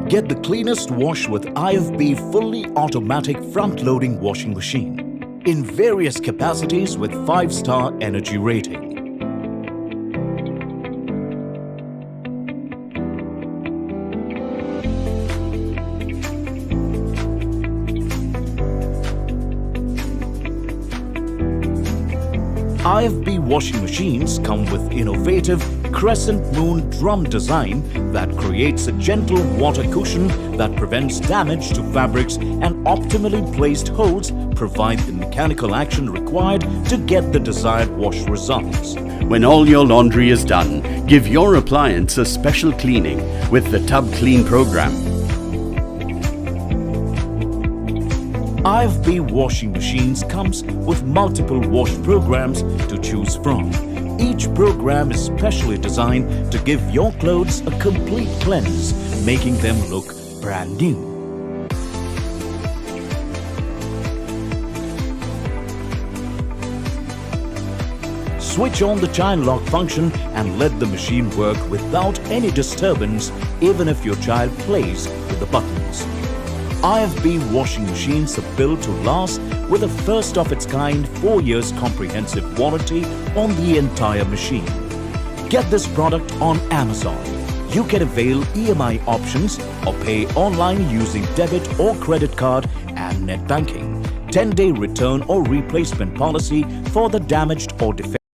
Get the cleanest wash with IFB Fully automatic front-loading washing machine in various capacities with 5-star energy rating. IFB washing machines come with innovative crescent moon drum design that creates a gentle water cushion that prevents damage to fabrics, and optimally placed holes provide the mechanical action required to get the desired wash results. When all your laundry is done, give your appliance a special cleaning with the Tub Clean program. IFB washing machines comes with multiple wash programs to choose from. Each program is specially designed to give your clothes a complete cleanse, making them look brand new. Switch on the child lock function and let the machine work without any disturbance, even if your child plays with the buttons. IFB washing machines are built to last with a first-of-its-kind 4 years comprehensive warranty on the entire machine. Get this product on Amazon. You can avail EMI options or pay online using debit or credit card and net banking. 10-day return or replacement policy for the damaged or defective